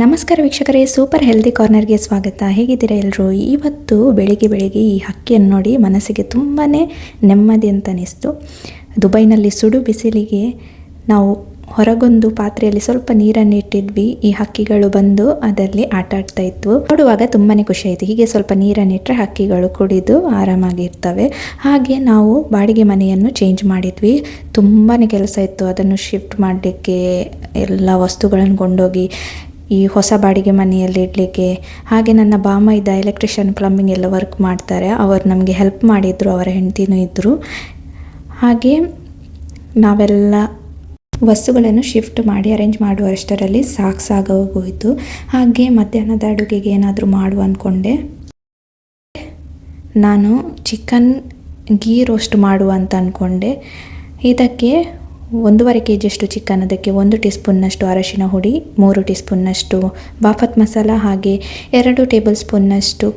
ನಮಸ್ಕಾರ ವೀಕ್ಷಕರೇ, super healthy ಕಾರ್ನರ್ಗೆ ಸ್ವಾಗತ. ಹೇಗಿದ್ದೀರಾ ಎಲ್ಲರೂ? ಇವತ್ತು ಬೆಳಿಗ್ಗೆ ಈ ಹಕ್ಕಿಯನ್ನು ನೋಡಿ ಮನಸ್ಸಿಗೆ ತುಂಬಾ ನೆಮ್ಮದಿ ಅಂತ ಅನಿಸ್ತು. ದುಬೈನಲ್ಲಿ ಸುಡು ಬಿಸಿಲಿಗೆ ನಾವು ಹೊರಗೊಂದು ಪಾತ್ರೆಯಲ್ಲಿ ಸ್ವಲ್ಪ ನೀರನ್ನು ಇಟ್ಟಿದ್ವಿ. ಈ ಹಕ್ಕಿಗಳು ಬಂದು ಅದರಲ್ಲಿ ಆಟ ಆಡ್ತಾ ಇದ್ವು. ನೋಡುವಾಗ ತುಂಬಾ ಖುಷಿ ಆಯಿತು. ಹೀಗೆ ಸ್ವಲ್ಪ ನೀರನ್ನು ಇಟ್ಟರೆ ಹಕ್ಕಿಗಳು ಕುಡಿದು ಆರಾಮಾಗಿರ್ತವೆ. ಹಾಗೆ ನಾವು ಬಾಡಿಗೆ ಮನೆಯನ್ನು ಚೇಂಜ್ ಮಾಡಿದ್ವಿ. ತುಂಬಾ ಕೆಲಸ ಇತ್ತು ಅದನ್ನು ಶಿಫ್ಟ್ ಮಾಡಲಿಕ್ಕೆ, ಎಲ್ಲ ವಸ್ತುಗಳನ್ನು ಕೊಂಡೋಗಿ ಈ ಹೊಸ ಬಾಡಿಗೆ ಮನೆಯಲ್ಲಿ ಇಡಲಿಕ್ಕೆ. ಹಾಗೆ ನನ್ನ ಬಾಮ ಇದ್ದ ಎಲೆಕ್ಟ್ರಿಷಿಯನ್, ಪ್ಲಂಬಿಂಗ್ ಎಲ್ಲ ವರ್ಕ್ ಮಾಡ್ತಾರೆ, ಅವರು ನಮಗೆ ಹೆಲ್ಪ್ ಮಾಡಿದರು, ಅವರ ಹೆಂಡತಿನೂ ಇದ್ದರು. ಹಾಗೆ ನಾವೆಲ್ಲ ವಸ್ತುಗಳನ್ನು ಶಿಫ್ಟ್ ಮಾಡಿ ಅರೇಂಜ್ ಮಾಡುವಷ್ಟರಲ್ಲಿ ಸಾಕಾಗೋಗೋಯಿತು. ಹಾಗೆ ಮಧ್ಯಾಹ್ನದ ಅಡುಗೆಗೆ ಏನಾದರೂ ಮಾಡುವ ಅಂದ್ಕೊಂಡೆ. ನಾನು ಚಿಕನ್ ಗೀ ರೋಸ್ಟ್ ಮಾಡುವ ಅಂತ ಅಂದ್ಕೊಂಡೆ. ಇದಕ್ಕೆ 1.5 kg ಚಿಕನ್, ಅದಕ್ಕೆ 1 ಟೀ ಸ್ಪೂನ್ನಷ್ಟು ಅರಶಿನ ಹುಡಿ, 3 ಟೀ ಸ್ಪೂನ್ನಷ್ಟು ಬಾಫತ್ ಮಸಾಲ, ಹಾಗೆ 2 ಟೇಬಲ್ ಸ್ಪೂನ್ನಷ್ಟು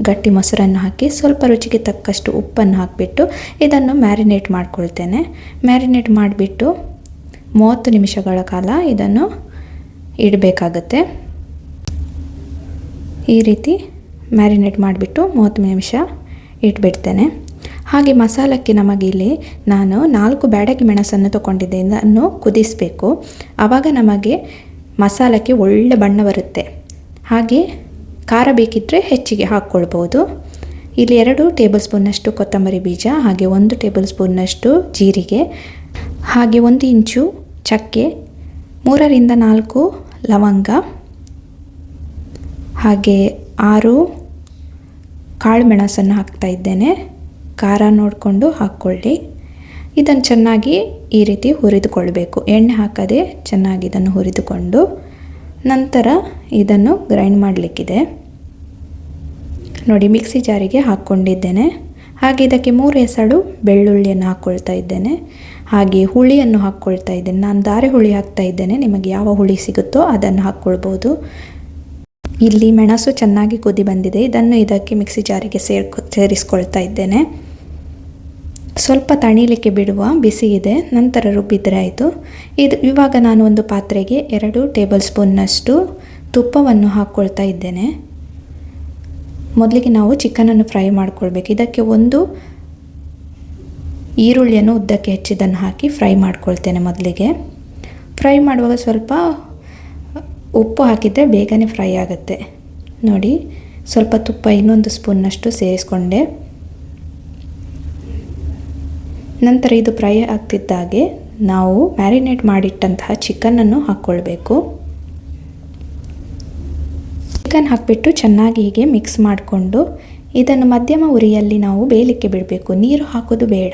ಗಟ್ಟಿ ಮೊಸರನ್ನು ಹಾಕಿ ಸ್ವಲ್ಪ ರುಚಿಗೆ ತಕ್ಕಷ್ಟು ಉಪ್ಪನ್ನು ಹಾಕಿಬಿಟ್ಟು ಇದನ್ನು ಮ್ಯಾರಿನೇಟ್ ಮಾಡ್ಕೊಳ್ತೇನೆ. ಮ್ಯಾರಿನೇಟ್ ಮಾಡಿಬಿಟ್ಟು 30 ನಿಮಿಷಗಳ ಕಾಲ ಇದನ್ನು ಇಡಬೇಕಾಗತ್ತೆ. ಈ ರೀತಿ ಮ್ಯಾರಿನೇಟ್ ಮಾಡಿಬಿಟ್ಟು 30 ನಿಮಿಷ ಇಟ್ಬಿಡ್ತೇನೆ. ಹಾಗೆ ಮಸಾಲಕ್ಕೆ ನಮಗಿಲ್ಲಿ ನಾನು 4 ಬ್ಯಾಡಗಿ ಮೆಣಸನ್ನು ತೊಗೊಂಡಿದ್ದೆ. ಇದನ್ನು ಕುದಿಸಬೇಕು, ಆವಾಗ ನಮಗೆ ಮಸಾಲಕ್ಕೆ ಒಳ್ಳೆ ಬಣ್ಣ ಬರುತ್ತೆ. ಹಾಗೆ ಖಾರ ಬೇಕಿದ್ದರೆ ಹೆಚ್ಚಿಗೆ ಹಾಕ್ಕೊಳ್ಬೋದು. ಇಲ್ಲಿ 2 ಟೇಬಲ್ ಸ್ಪೂನ್ನಷ್ಟು ಕೊತ್ತಂಬರಿ ಬೀಜ, ಹಾಗೆ 1 ಟೇಬಲ್ ಸ್ಪೂನ್ನಷ್ಟು ಜೀರಿಗೆ, ಹಾಗೆ 1 ಇಂಚು ಚಕ್ಕೆ, 3ರಿಂದ 4 ಲವಂಗ, ಹಾಗೆ 6 ಕಾಳು ಮೆಣಸನ್ನು ಹಾಕ್ತಾ ಇದ್ದೇನೆ. ಖಾರ ನೋಡಿಕೊಂಡು ಹಾಕ್ಕೊಳ್ಳಿ. ಇದನ್ನು ಚೆನ್ನಾಗಿ ಈ ರೀತಿ ಹುರಿದುಕೊಳ್ಬೇಕು. ಎಣ್ಣೆ ಹಾಕದೆ ಚೆನ್ನಾಗಿ ಇದನ್ನು ಹುರಿದುಕೊಂಡು ನಂತರ ಇದನ್ನು ಗ್ರೈಂಡ್ ಮಾಡಲಿಕ್ಕಿದೆ. ನೋಡಿ, ಮಿಕ್ಸಿ ಜಾರಿಗೆ ಹಾಕ್ಕೊಂಡಿದ್ದೇನೆ. ಹಾಗೆ ಇದಕ್ಕೆ 3 ಎಸಳು ಬೆಳ್ಳುಳ್ಳಿಯನ್ನು ಹಾಕ್ಕೊಳ್ತಾ ಇದ್ದೇನೆ. ಹಾಗೆ ಹುಳಿಯನ್ನು ಹಾಕ್ಕೊಳ್ತಾ ಇದ್ದೇನೆ. ನಾನು ಧಾರೆ ಹುಳಿ ಹಾಕ್ತಾ ಇದ್ದೇನೆ, ನಿಮಗೆ ಯಾವ ಹುಳಿ ಸಿಗುತ್ತೋ ಅದನ್ನು ಹಾಕ್ಕೊಳ್ಬೋದು. ಇಲ್ಲಿ ಮೆಣಸು ಚೆನ್ನಾಗಿ ಕುದಿ ಬಂದಿದೆ. ಇದನ್ನು ಇದಕ್ಕೆ ಮಿಕ್ಸಿ ಜಾರಿಗೆ ಸೇರಿಸ್ಕೊಳ್ತಾ ಇದ್ದೇನೆ. ಸ್ವಲ್ಪ ತಣಿಲಿಕ್ಕೆ ಬಿಡುವ, ಬಿಸಿ ಇದೆ, ನಂತರ ರುಬ್ಬಿದ್ರೆ ಆಯಿತು. ಇವಾಗ ನಾನು ಒಂದು ಪಾತ್ರೆಗೆ 2 ಟೇಬಲ್ ಸ್ಪೂನ್ನಷ್ಟು ತುಪ್ಪವನ್ನು ಹಾಕ್ಕೊಳ್ತಾ ಇದ್ದೇನೆ. ಮೊದಲಿಗೆ ನಾವು ಚಿಕನನ್ನು ಫ್ರೈ ಮಾಡ್ಕೊಳ್ಬೇಕು. ಇದಕ್ಕೆ 1 ಈರುಳ್ಳಿಯನ್ನು ಉದ್ದಕ್ಕೆ ಹೆಚ್ಚಿದ್ದನ್ನು ಹಾಕಿ ಫ್ರೈ ಮಾಡ್ಕೊಳ್ತೇನೆ. ಮೊದಲಿಗೆ ಫ್ರೈ ಮಾಡುವಾಗ ಸ್ವಲ್ಪ ಉಪ್ಪು ಹಾಕಿದರೆ ಬೇಗನೆ ಫ್ರೈ ಆಗುತ್ತೆ. ನೋಡಿ, ಸ್ವಲ್ಪ ತುಪ್ಪ 1 ಸ್ಪೂನ್ನಷ್ಟು ಸೇರಿಸ್ಕೊಂಡೆ. ನಂತರ ಇದು ಫ್ರೈ ಆಗ್ತಿದ್ದಾಗೆ ನಾವು ಮ್ಯಾರಿನೇಟ್ ಮಾಡಿಟ್ಟಂತಹ ಚಿಕನನ್ನು ಹಾಕ್ಕೊಳ್ಬೇಕು. ಚಿಕನ್ ಹಾಕಿಬಿಟ್ಟು ಚೆನ್ನಾಗಿ ಹೀಗೆ ಮಿಕ್ಸ್ ಮಾಡಿಕೊಂಡು ಇದನ್ನು ಮಧ್ಯಮ ಉರಿಯಲ್ಲಿ ನಾವು ಬೇಯಲಿಕ್ಕೆ ಬಿಡಬೇಕು. ನೀರು ಹಾಕೋದು ಬೇಡ,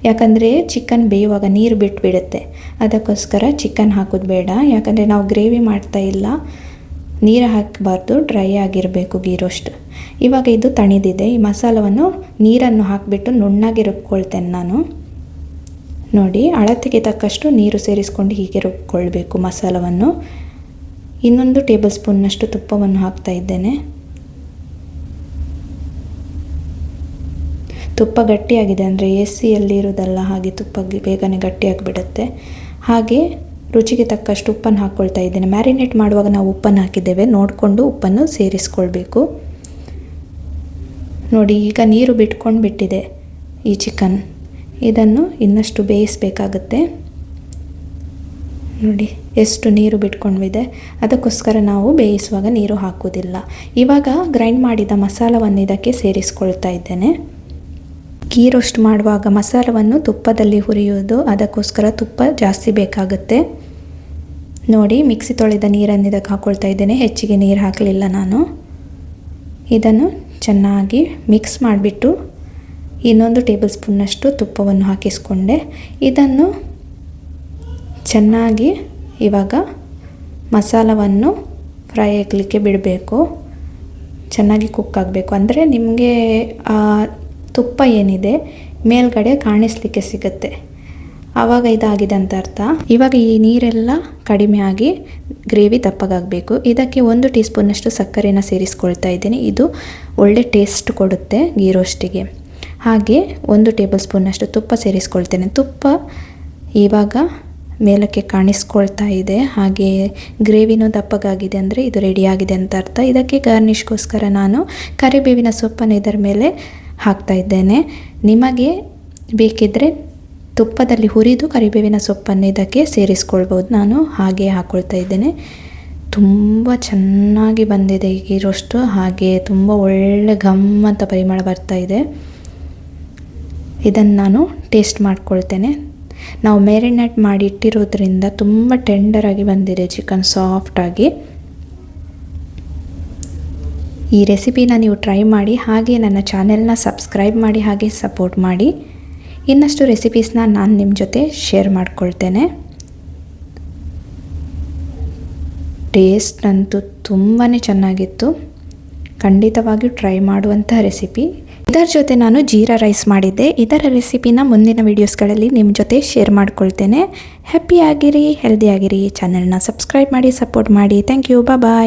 ಯಾಕಂದರೆ ಚಿಕನ್ ಬೇಯುವಾಗ ನೀರು ಬಿಟ್ಟುಬಿಡುತ್ತೆ. ಅದಕ್ಕೋಸ್ಕರ ಚಿಕನ್ ಹಾಕೋದು ಬೇಡ, ಯಾಕಂದರೆ ನಾವು ಗ್ರೇವಿ ಮಾಡ್ತಾ ಇಲ್ಲ, ನೀರು ಹಾಕಬಾರ್ದು, ಡ್ರೈ ಆಗಿರಬೇಕು ಗೀ ರೋಸ್ಟ್. ಇವಾಗ ಇದು ತಣಿದಿದೆ. ಈ ಮಸಾಲವನ್ನು ನೀರನ್ನು ಹಾಕಿಬಿಟ್ಟು ನುಣ್ಣಗೆ ರುಬ್ಕೊಳ್ತೇನೆ ನಾನು. ನೋಡಿ, ಅಳತೆಗೆ ತಕ್ಕಷ್ಟು ನೀರು ಸೇರಿಸ್ಕೊಂಡು ಹೀಗೆ ರುಬ್ಕೊಳ್ಬೇಕು ಮಸಾಲವನ್ನು. 1 ಟೇಬಲ್ ಸ್ಪೂನ್ನಷ್ಟು ತುಪ್ಪವನ್ನು ಹಾಕ್ತಾ ಇದ್ದೇನೆ. ತುಪ್ಪ ಗಟ್ಟಿಯಾಗಿದೆ ಅಂದರೆ ಎಸಿಯಲ್ಲಿ ಇರೋದಲ್ಲ, ಹಾಗೆ ತುಪ್ಪ ಬೇಗನೆ ಗಟ್ಟಿಯಾಗಿಬಿಡುತ್ತೆ. ಹಾಗೆ ರುಚಿಗೆ ತಕ್ಕಷ್ಟು ಉಪ್ಪನ್ನು ಹಾಕ್ಕೊಳ್ತಾ ಇದ್ದೇನೆ. ಮ್ಯಾರಿನೇಟ್ ಮಾಡುವಾಗ ನಾವು ಉಪ್ಪನ್ನು ಹಾಕಿದ್ದೇವೆ, ನೋಡಿಕೊಂಡು ಉಪ್ಪನ್ನು ಸೇರಿಸ್ಕೊಳ್ಬೇಕು. ನೋಡಿ, ಈಗ ನೀರು ಬಿಟ್ಕೊಂಡು ಬಿಟ್ಟಿದೆ ಈ ಚಿಕನ್. ಇದನ್ನು ಇನ್ನಷ್ಟು ಬೇಯಿಸಬೇಕಾಗುತ್ತೆ. ನೋಡಿ ಎಷ್ಟು ನೀರು ಬಿಟ್ಕೊಂಡಿದೆ. ಅದಕ್ಕೋಸ್ಕರ ನಾವು ಬೇಯಿಸುವಾಗ ನೀರು ಹಾಕೋದಿಲ್ಲ. ಇವಾಗ ಗ್ರೈಂಡ್ ಮಾಡಿದ ಮಸಾಲವನ್ನು ಇದಕ್ಕೆ ಸೇರಿಸ್ಕೊಳ್ತಾ ಇದ್ದೇನೆ. ಗೀ ರೋಸ್ಟ್ ಮಾಡುವಾಗ ಮಸಾಲವನ್ನು ತುಪ್ಪದಲ್ಲಿ ಹುರಿಯೋದು, ಅದಕ್ಕೋಸ್ಕರ ತುಪ್ಪ ಜಾಸ್ತಿ ಬೇಕಾಗುತ್ತೆ. ನೋಡಿ, ಮಿಕ್ಸಿ ತೊಳೆದ ನೀರನ್ನು ಇದಕ್ಕೆ ಹಾಕ್ಕೊಳ್ತಾ ಇದ್ದೇನೆ. ಹೆಚ್ಚಿಗೆ ನೀರು ಹಾಕಲಿಲ್ಲ ನಾನು. ಇದನ್ನು ಚೆನ್ನಾಗಿ ಮಿಕ್ಸ್ ಮಾಡಿಬಿಟ್ಟು 1 ಟೇಬಲ್ ಸ್ಪೂನ್ನಷ್ಟು ತುಪ್ಪವನ್ನು ಹಾಕಿಸ್ಕೊಂಡೆ. ಇದನ್ನು ಚೆನ್ನಾಗಿ ಇವಾಗ ಮಸಾಲವನ್ನು ಫ್ರೈ ಆಗಲಿಕ್ಕೆ ಬಿಡಬೇಕು. ಚೆನ್ನಾಗಿ ಕುಕ್ ಆಗಬೇಕು, ಅಂದರೆ ನಿಮಗೆ ಆ ತುಪ್ಪ ಏನಿದೆ ಮೇಲ್ಗಡೆ ಕಾಣಿಸ್ಲಿಕ್ಕೆ ಸಿಗುತ್ತೆ, ಆವಾಗ ಇದಾಗಿದೆ ಅಂತ ಅರ್ಥ. ಇವಾಗ ಈ ನೀರೆಲ್ಲ ಕಡಿಮೆ ಆಗಿ ಗ್ರೇವಿ ದಪ್ಪಗಾಗಬೇಕು. ಇದಕ್ಕೆ 1 ಟೀ ಸ್ಪೂನ್ನಷ್ಟು ಸಕ್ಕರೆಯನ್ನು ಸೇರಿಸ್ಕೊಳ್ತಾ ಇದ್ದೀನಿ. ಇದು ಒಳ್ಳೆ ಟೇಸ್ಟ್ ಕೊಡುತ್ತೆ ಗೀ ರೋಸ್ಟಿಗೆ. ಹಾಗೆ 1 ಟೇಬಲ್ ಸ್ಪೂನ್ನಷ್ಟು ತುಪ್ಪ ಸೇರಿಸ್ಕೊಳ್ತೇನೆ. ತುಪ್ಪ ಇವಾಗ ಮೇಲಕ್ಕೆ ಕಾಣಿಸ್ಕೊಳ್ತಾ ಇದೆ. ಹಾಗೆ ಗ್ರೇವಿನೂ ದಪ್ಪಗಾಗಿದೆ ಅಂದರೆ ಇದು ರೆಡಿಯಾಗಿದೆ ಅಂತ ಅರ್ಥ. ಇದಕ್ಕೆ ಗಾರ್ನಿಷ್ಗೋಸ್ಕರ ನಾನು ಕರಿಬೇವಿನ ಸೊಪ್ಪನ್ನು ಇದರ ಮೇಲೆ ಹಾಕ್ತಾ ಇದ್ದೇನೆ. ನಿಮಗೆ ಬೇಕಿದ್ದರೆ ತುಪ್ಪದಲ್ಲಿ ಹುರಿದು ಕರಿಬೇವಿನ ಸೊಪ್ಪನ್ನು ಇದಕ್ಕೆ ಸೇರಿಸ್ಕೊಳ್ಬೋದು. ನಾನು ಹಾಗೆ ಹಾಕ್ಕೊಳ್ತಾ ಇದ್ದೇನೆ. ತುಂಬ ಚೆನ್ನಾಗಿ ಬಂದಿದೆ ಈ ರೋಸ್ಟು. ಹಾಗೆ ತುಂಬ ಒಳ್ಳೆ ಘಮ್ಮಂತ ಪರಿಮಳ ಬರ್ತಾ ಇದೆ. ಇದನ್ನು ನಾನು ಟೇಸ್ಟ್ ಮಾಡ್ಕೊಳ್ತೇನೆ. ನಾವು ಮ್ಯಾರಿನೇಟ್ ಮಾಡಿ ಇಟ್ಟಿರೋದ್ರಿಂದ ತುಂಬ ಟೆಂಡರಾಗಿ ಬಂದಿದೆ ಚಿಕನ್, ಸಾಫ್ಟಾಗಿ. ಈ ರೆಸಿಪಿನ ನೀವು ಟ್ರೈ ಮಾಡಿ, ಹಾಗೆ ನನ್ನ ಚಾನೆಲ್ನ ಸಬ್ಸ್ಕ್ರೈಬ್ ಮಾಡಿ, ಹಾಗೆ ಸಪೋರ್ಟ್ ಮಾಡಿ. ಇನ್ನಷ್ಟು ರೆಸಿಪೀಸ್ನ ನಾನು ನಿಮ್ಮ ಜೊತೆ ಶೇರ್ ಮಾಡ್ಕೊಳ್ತೇನೆ. ಟೇಸ್ಟ್ ಅಂತೂ ತುಂಬಾ ಚೆನ್ನಾಗಿತ್ತು. ಖಂಡಿತವಾಗಿಯೂ ಟ್ರೈ ಮಾಡುವಂಥ ರೆಸಿಪಿ. ಇದರ ಜೊತೆ ನಾನು ಜೀರಾ ರೈಸ್ ಮಾಡಿದ್ದೆ. ಇದರ ರೆಸಿಪಿನ ಮುಂದಿನ ವೀಡಿಯೋಸ್ಗಳಲ್ಲಿ ನಿಮ್ಮ ಜೊತೆ ಶೇರ್ ಮಾಡ್ಕೊಳ್ತೇನೆ. ಹ್ಯಾಪಿ ಆಗಿರಿ, ಹೆಲ್ದಿ ಆಗಿರಿ. ಚಾನೆಲ್ನ ಸಬ್ಸ್ಕ್ರೈಬ್ ಮಾಡಿ, ಸಪೋರ್ಟ್ ಮಾಡಿ. Thank you. ಬಾಯ್.